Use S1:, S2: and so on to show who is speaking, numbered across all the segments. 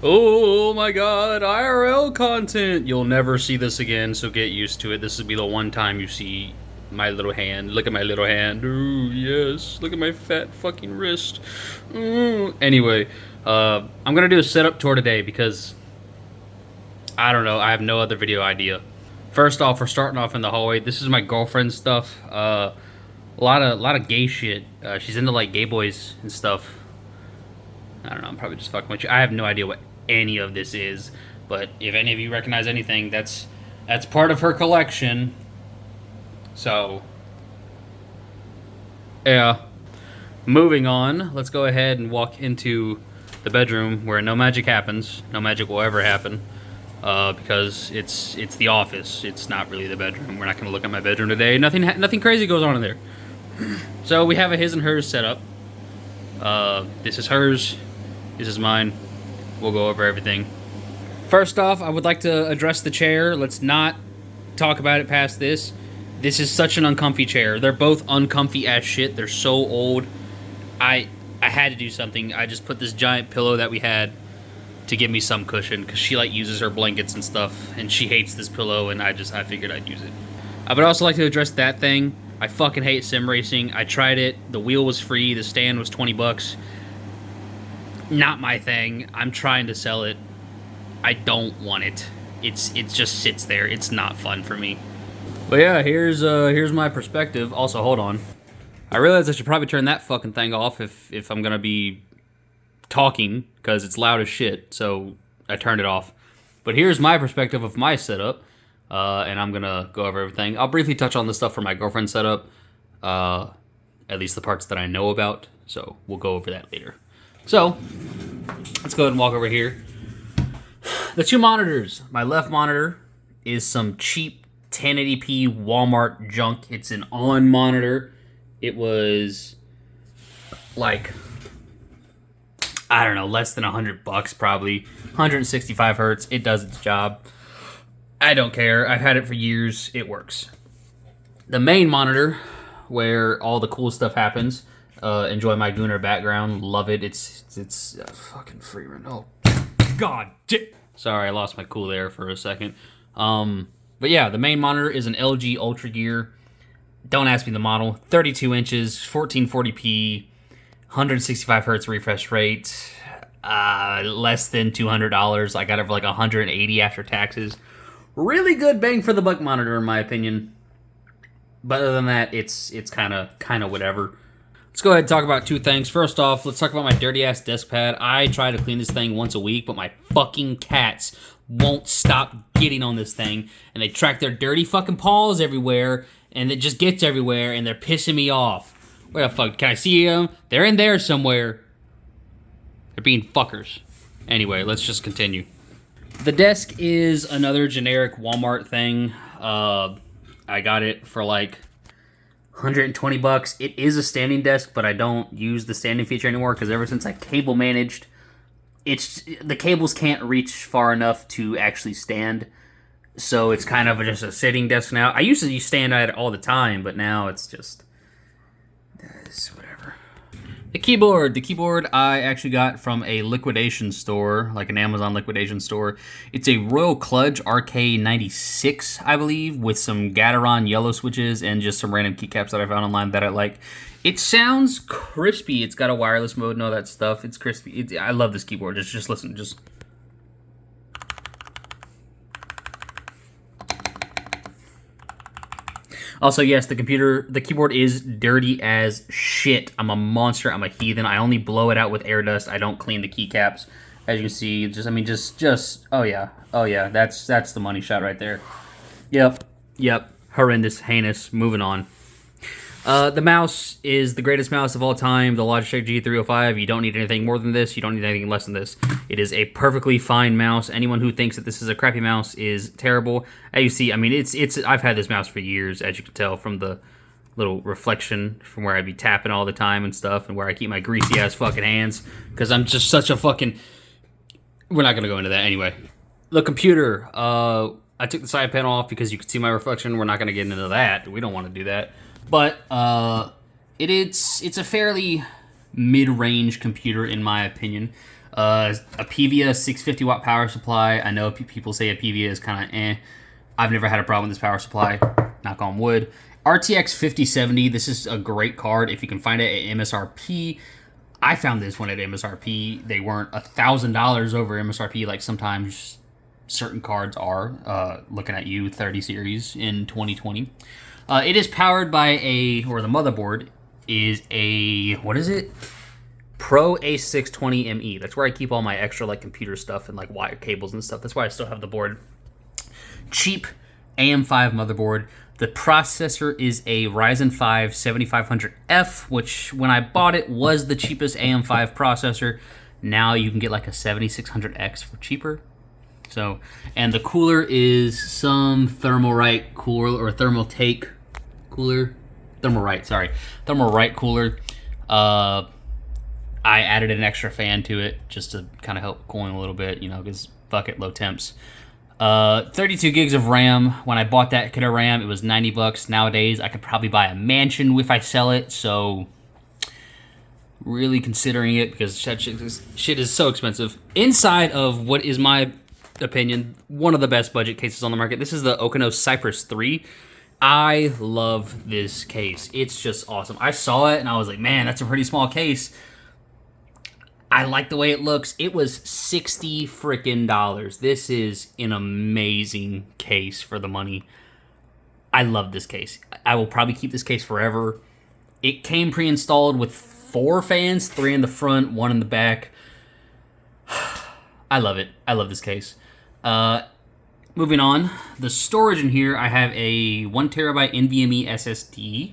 S1: Oh my god, IRL content! You'll never see this again, so get used to it. This will be the one time you see my little hand. Look at my little hand. Ooh, yes. Look at my fat fucking wrist. Ooh. Anyway, I'm gonna do a setup tour today because I don't know, I have no other video idea. First off, we're starting off in the hallway. This is my girlfriend's stuff. A lot of gay shit. She's into like gay boys and stuff. I don't know, I'm probably just fucking with you. I have no idea what any of this is, but if any of you recognize anything, that's part of her collection. So, yeah. Moving on, let's go ahead and walk into the bedroom where no magic happens. No magic will ever happen, because it's the office. It's not really the bedroom. We're not going to look at my bedroom today. Nothing crazy goes on in there. So we have a his and hers setup. This is hers. This is mine. We'll go over everything. First off, I would like to address the chair. Let's not talk about it past this. This is such an uncomfy chair. They're both uncomfy as shit. They're so old. I had to do something. I just put this giant pillow that we had to give me some cushion because she like uses her blankets and stuff, and she hates this pillow, and I figured I'd use it. I would also like to address that thing. I fucking hate sim racing. I tried it. The wheel was free. The stand was 20 bucks. Not my thing. I'm trying to sell it. I don't want it. It just sits there. It's not fun for me. But yeah, here's my perspective. Also, hold on. I realize I should probably turn that fucking thing off if I'm gonna be talking, because it's loud as shit. So I turned it off. But here's my perspective of my setup, and I'm gonna go over everything. I'll briefly touch on the stuff for my girlfriend's setup, at least the parts that I know about. So we'll go over that later. So let's go ahead and walk over here. The two monitors. My left monitor is some cheap 1080p Walmart junk. It's an on monitor. It was like, I don't know, less than $100 probably. 165 hertz. It does its job. I don't care. I've had it for years. It works. The main monitor, where all the cool stuff happens. Enjoy my Gooner background. Love it. It's fucking free run. Oh, God. Sorry, I lost my cool there for a second. But yeah, the main monitor is an LG Ultra Gear. Don't ask me the model. 32 inches, 1440p, 165 hertz refresh rate. Less than $200. I got it for like $180 after taxes. Really good bang for the buck monitor, in my opinion. But other than that, it's kind of whatever. Let's go ahead and talk about two things. First off, let's talk about my dirty ass desk pad. I try to clean this thing once a week, but my fucking cats won't stop getting on this thing, and they track their dirty fucking paws everywhere, and it just gets everywhere, and they're pissing me off. Where the fuck? Can I see them? They're in there somewhere. They're being fuckers. Anyway, let's just continue. The desk is another generic Walmart thing. I got it for like 120 bucks. It is a standing desk, but I don't use the standing feature anymore because ever since I cable managed, the cables can't reach far enough to actually stand. So it's kind of just a sitting desk now. I used to stand at it all the time, but now it's just whatever. The keyboard I actually got from a liquidation store, like an Amazon liquidation store. It's a Royal Kludge RK96, I believe, with some Gateron yellow switches and just some random keycaps that I found online that I like. It sounds crispy. It's got a wireless mode and all that stuff. It's crispy. I love this keyboard. Just listen. Just. Also, yes, the keyboard is dirty as shit. I'm a monster. I'm a heathen. I only blow it out with air dust. I don't clean the keycaps. As you can see, just, oh yeah. That's the money shot right there. Yep. Horrendous, heinous. Moving on. The mouse is the greatest mouse of all time, the Logitech G305. You don't need anything more than this. You don't need anything less than this. It is a perfectly fine mouse. Anyone who thinks that this is a crappy mouse is terrible. As you see, I mean, I've had this mouse for years, as you can tell from the little reflection from where I'd be tapping all the time and stuff, and where I keep my greasy ass fucking hands, because I'm just such a fucking... We're not going to go into that anyway. The computer, I took the side panel off because you can see my reflection. We're not going to get into that. We don't want to do that. But it's a fairly mid-range computer in my opinion. A PVA 650 watt power supply. I know people say a PVA is kind of eh. I've never had a problem with this power supply. Knock on wood. RTX 5070. This is a great card if you can find it at MSRP. I found this one at MSRP. They weren't $1,000 over MSRP like sometimes certain cards are. Looking at you, 30 series in 2020. It is powered by the motherboard is a, what is it? Pro A620ME. That's where I keep all my extra like computer stuff and like wire cables and stuff. That's why I still have the board. Cheap AM5 motherboard. The processor is a Ryzen 5 7500F, which when I bought it was the cheapest AM5 processor. Now you can get like a 7600X for cheaper. So, and the cooler is some Thermalright cooler or Thermaltake cooler. Thermalright cooler. I added an extra fan to it just to kind of help cooling a little bit, you know, because fuck it, low temps. 32 gigs of RAM. When I bought that kit of RAM, it was $90. Nowadays, I could probably buy a mansion if I sell it, so really considering it because that shit is so expensive. Inside of what is my opinion, one of the best budget cases on the market, this is the Okino Cypress 3. I love this case. It's just awesome. I saw it and I was like, man, that's a pretty small case. I like the way it looks. It was $60 freaking. This is an amazing case for the money. I love this case. I will probably keep this case forever. It came pre-installed with 4 fans, 3 in the front, 1 in the back. I love it. I love this case. Moving on, the storage in here, I have a 1TB NVMe SSD,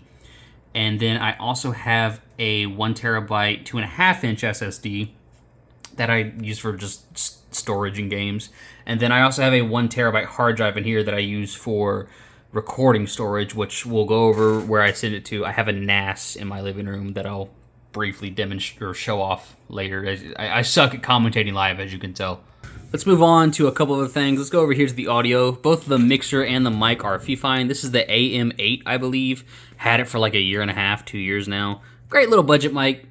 S1: and then I also have a 1TB 2.5-inch SSD that I use for just storage in games, and then I also have a 1TB hard drive in here that I use for recording storage, which we'll go over where I send it to. I have a NAS in my living room that I'll briefly demonstrate or show off later. I suck at commentating live, as you can tell. Let's move on to a couple of other things. Let's go over here to the audio. Both the mixer and the mic are Fifine. This is the AM8, I believe. Had it for like a year and a half, 2 years now. Great little budget mic.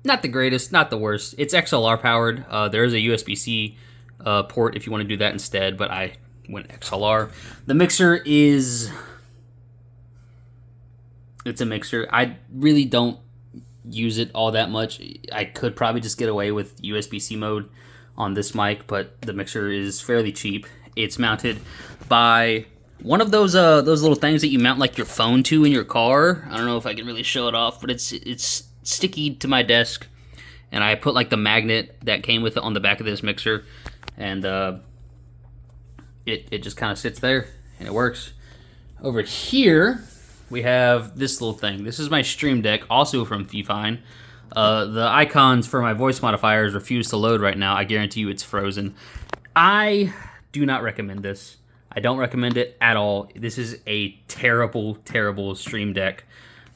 S1: Not the greatest, not the worst. It's XLR powered. There is a USB-C port if you want to do that instead, but I went XLR. The mixer is... It's a mixer. I really don't use it all that much. I could probably just get away with USB-C mode on this mic, but the mixer is fairly cheap. It's mounted by one of those little things that you mount like your phone to in your car. I don't know if I can really show it off, but it's sticky to my desk, and I put like the magnet that came with it on the back of this mixer, and it just kind of sits there and it works. Over here we have this little thing. This is my Stream Deck, also from Fifine. The icons for my voice modifiers refuse to load right now. I guarantee you it's frozen. I do not recommend this. I don't recommend it at all. This is a terrible, terrible Stream Deck.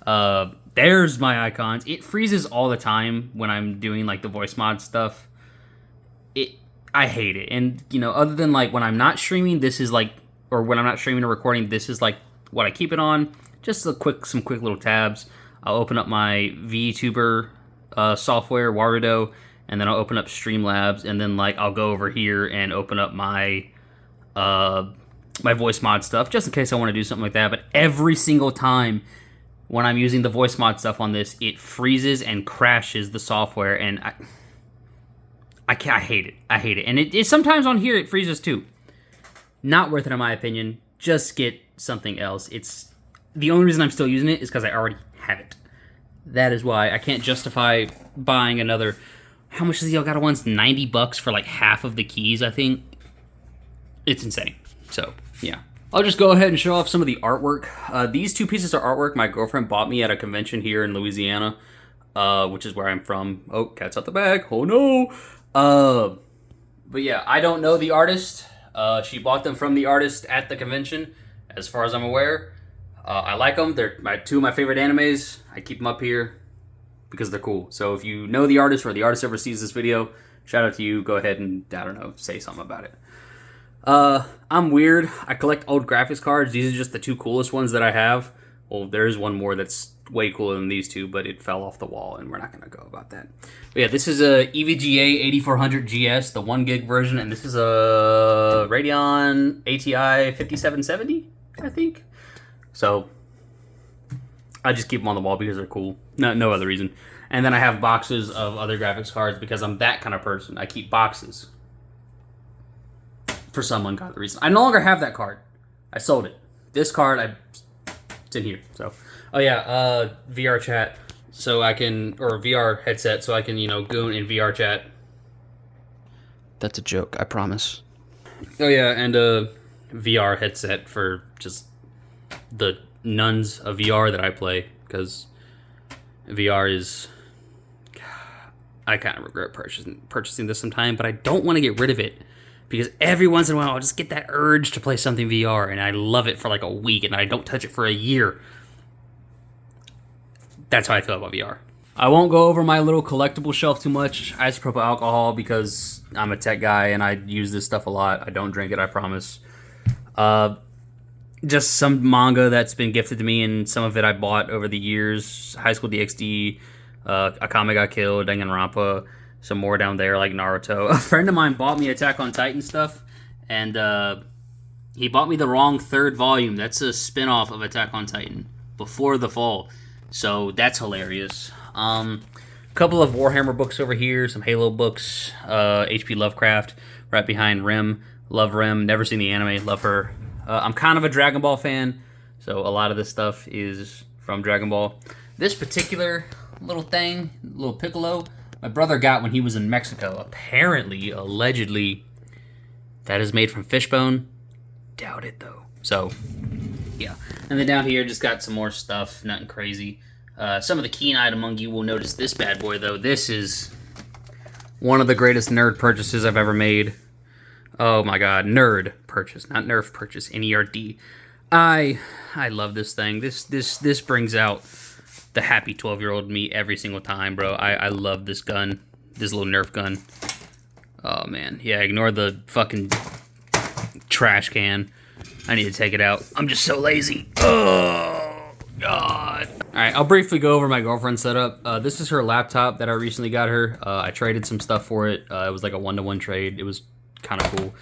S1: There's my icons. It freezes all the time when I'm doing like the voice mod stuff. I hate it. And you know, other than like when I'm not streaming, this is like, or when I'm not streaming or recording, this is like what I keep it on. Just some quick little tabs. I'll open up my VTuber software, Warudo, and then I'll open up Streamlabs, and then like I'll go over here and open up my my voice mod stuff, just in case I want to do something like that. But every single time when I'm using the voice mod stuff on this, it freezes and crashes the software, and I hate it. I hate it. And it sometimes on here it freezes too. Not worth it in my opinion. Just get something else. It's the only reason I'm still using it is because I already have it. That is why I can't justify buying another. How much is the Elgato one's? $90 for like half of the keys, I think. It's insane. So, yeah. I'll just go ahead and show off some of the artwork. These 2 pieces of artwork my girlfriend bought me at a convention here in Louisiana, which is where I'm from. Oh, cat's out the bag. Oh, no. But yeah, I don't know the artist. She bought them from the artist at the convention, as far as I'm aware. I like them. They're 2 of my favorite animes. I keep them up here because they're cool. So if you know the artist or the artist ever sees this video, shout out to you. Go ahead and, I don't know, say something about it. I'm weird. I collect old graphics cards. These are just the 2 coolest ones that I have. Well, there is one more that's way cooler than these two, but it fell off the wall, and we're not going to go about that. But yeah, this is a EVGA 8400 GS, the 1 gig version, and this is a Radeon ATI 5770, I think. So I just keep them on the wall because they're cool. No other reason. And then I have boxes of other graphics cards because I'm that kind of person. I keep boxes for some ungodly reason. I no longer have that card. I sold it. This card, it's in here. So, oh yeah, VR chat, so I can, or VR headset, so I can, you know, goon in VR chat. That's a joke, I promise. Oh yeah, and a VR headset for just the nuns of VR that I play, because VR is, I kind of regret purchasing this sometime, but I don't want to get rid of it. Because every once in a while, I'll just get that urge to play something VR, and I love it for like a week, and I don't touch it for a year. That's how I feel about VR. I won't go over my little collectible shelf too much. Isopropyl alcohol, because I'm a tech guy, and I use this stuff a lot. I don't drink it, I promise. Just some manga that's been gifted to me, and some of it I bought over the years. High School DxD, Akame ga Kill, Danganronpa. Some more down there, like Naruto. A friend of mine bought me Attack on Titan stuff, and he bought me the wrong 3rd volume. That's a spin-off of Attack on Titan, Before the Fall. So that's hilarious. Couple of Warhammer books over here, some Halo books, H.P. Lovecraft, right behind Rim. Love Rim, never seen the anime, love her. I'm kind of a Dragon Ball fan, so a lot of this stuff is from Dragon Ball. This particular little thing, little Piccolo, my brother got when he was in Mexico. Apparently, allegedly, that is made from fish bone. Doubt it, though. So, yeah. And then down here, just got some more stuff. Nothing crazy. Some of the keen-eyed among you will notice this bad boy, though. This is one of the greatest nerd purchases I've ever made. Oh, my God. Nerd purchase. Not nerf purchase. N-E-R-D. I love this thing. This brings out the happy 12-year-old me every single time, bro. I love this gun. This little Nerf gun. Oh, man. Yeah, ignore the fucking trash can. I need to take it out. I'm just so lazy. Oh, God. Alright, I'll briefly go over my girlfriend's setup. This is her laptop that I recently got her. I traded some stuff for it. It was like a 1-to-1 trade. It was kind of cool.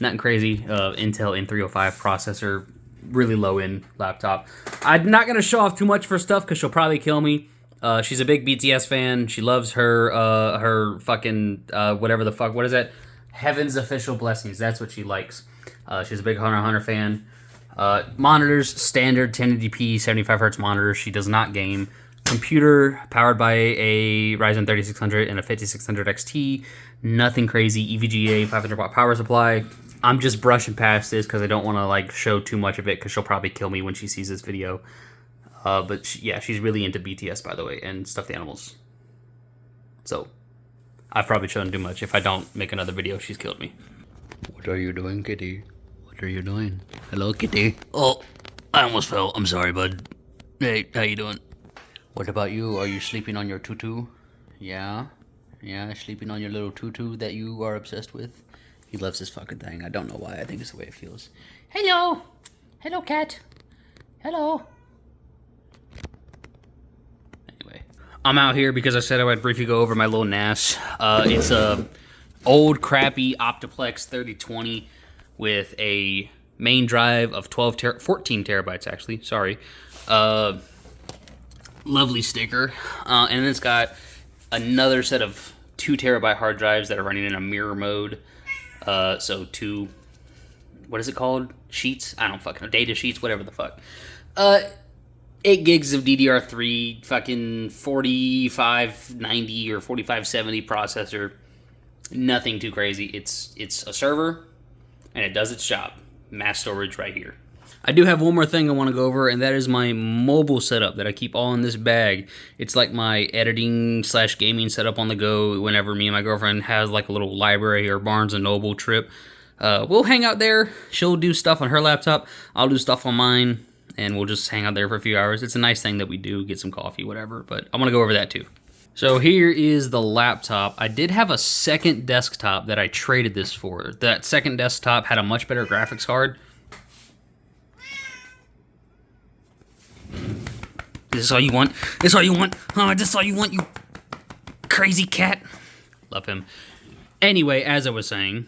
S1: Nothing crazy. Intel N305 processor. Really low-end laptop. I'm not going to show off too much of her stuff because she'll probably kill me. She's a big BTS fan. She loves her fucking, whatever the fuck, what is that? Heaven's Official Blessings. That's what she likes. She's a big Hunter x Hunter fan. Monitors, standard 1080p, 75Hz monitor. She does not game. Computer powered by a Ryzen 3600 and a 5600 XT. Nothing crazy. EVGA 500 watt power supply. I'm just brushing past this because I don't want to like show too much of it because she'll probably kill me when she sees this video. But she's really into BTS, by the way, and stuffed animals. So I've probably shown too much. If I don't make another video, she's killed me. What are you doing, kitty? What are you doing? Hello, kitty. Oh, I almost fell. I'm sorry, bud. Hey, how you doing? What about you? Are you sleeping on your tutu? Yeah, sleeping on your little tutu that you are obsessed with. He loves this fucking thing. I don't know why. I think it's the way it feels. Hello. Hello, cat. Hello. Anyway. I'm out here because I said I would briefly go over my little NAS. It's a old, crappy Optiplex 3020 with a main drive of 14 terabytes, actually. Sorry. Lovely sticker. And then it's got another set of 2 terabyte hard drives that are running in a mirror mode. So 2, what is it called? Sheets? I don't fucking know. Data sheets, whatever the fuck. 8 gigs of DDR3, fucking 4590 or 4570 processor. Nothing too crazy. It's a server, and it does its job. Mass storage right here. I do have one more thing I want to go over, and that is my mobile setup that I keep all in this bag. It's like my editing / gaming setup on the go whenever me and my girlfriend has like a little library or Barnes & Noble trip. We'll hang out there. She'll do stuff on her laptop. I'll do stuff on mine, and we'll just hang out there for a few hours. It's a nice thing that we do, get some coffee, whatever, but I want to go over that too. So here is the laptop. I did have a second desktop that I traded this for. That second desktop had a much better graphics card. this all you want? This all you want? Oh, this all you want, you crazy cat? Love him. Anyway, as I was saying,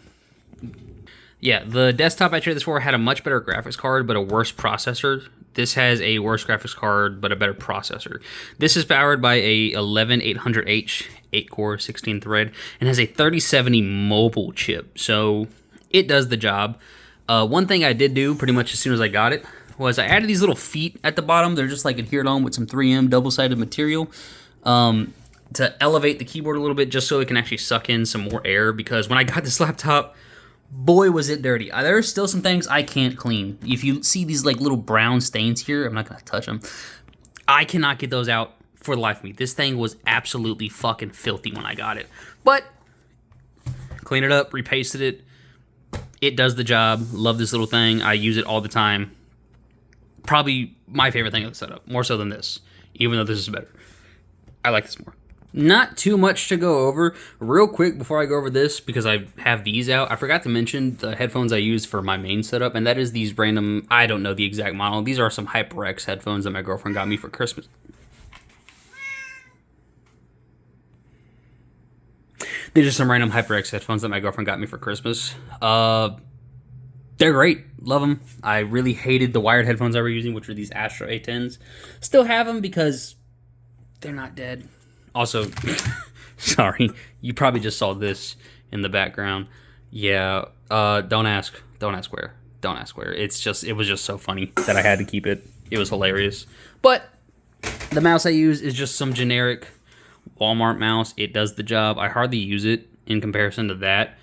S1: yeah, the desktop I traded this for had a much better graphics card, but a worse processor. This has a worse graphics card, but a better processor. This is powered by a 11800H 8-core, 16-thread, and has a 3070 mobile chip, so it does the job. One thing I did do pretty much as soon as I got it was I added these little feet at the bottom. They're just like adhered on with some 3M double-sided material to elevate the keyboard a little bit just so it can actually suck in some more air, because when I got this laptop, boy, was it dirty. There are still some things I can't clean. If you see these like little brown stains here, I'm not going to touch them. I cannot get those out for the life of me. This thing was absolutely fucking filthy when I got it. But, clean it up, repasted it. It does the job. Love this little thing. I use it all the time. Probably my favorite thing of the setup. More so than this. Even though this is better. I like this more. Not too much to go over. Real quick before I go over this, because I have these out, I forgot to mention the headphones I use for my main setup, and that is these random, I don't know the exact model. These are some HyperX headphones that my girlfriend got me for Christmas. These are some random HyperX headphones that my girlfriend got me for Christmas. They're great. Love them. I really hated the wired headphones I were using, which were these Astro A10s. Still have them because they're not dead. Also, sorry, you probably just saw this in the background. Yeah, don't ask where. Don't ask where. It was just so funny that I had to keep it. It was hilarious. But the mouse I use is just some generic Walmart mouse. It does the job. I hardly use it in comparison to that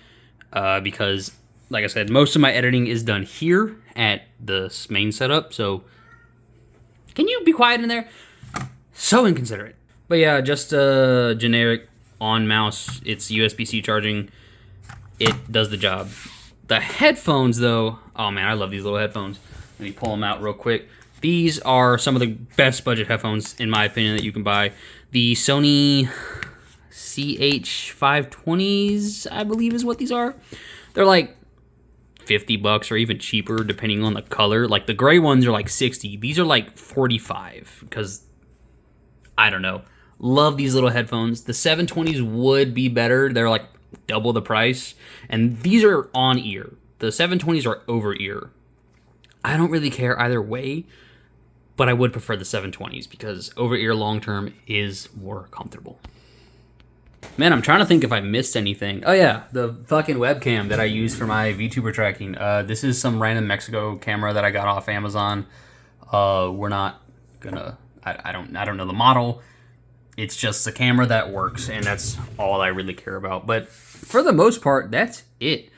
S1: because, like I said, most of my editing is done here at the main setup. So, can you be quiet in there? So inconsiderate. But yeah, just a generic on mouse. It's USB-C charging. It does the job. The headphones, though, oh man, I love these little headphones. Let me pull them out real quick. These are some of the best budget headphones, in my opinion, that you can buy. The Sony CH520s, I believe is what these are. They're like $50 or even cheaper, depending on the color. Like the gray ones are like 60. These are like 45 because I don't know. Love these little headphones. The 720s would be better. They're like double the price. And these are on ear. The 720s are over ear. I don't really care either way, but I would prefer the 720s because over ear long term is more comfortable. Man, I'm trying to think if I missed anything. Oh yeah, the fucking webcam that I use for my VTuber tracking. This is some random Mexico camera that I got off Amazon. We're not gonna. I don't know the model. It's just a camera that works, and that's all I really care about. But for the most part, that's it.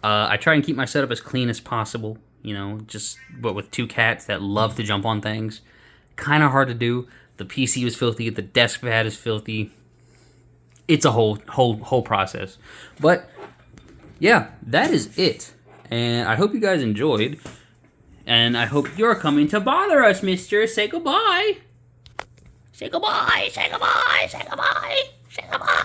S1: I try and keep my setup as clean as possible. You know, but with two cats that love to jump on things, kind of hard to do. The PC was filthy. The desk pad is filthy. It's a whole process. But yeah, that is it. And I hope you guys enjoyed. And I hope you're coming to bother us, mister. Say goodbye. Say goodbye. Say goodbye. Say goodbye. Say goodbye.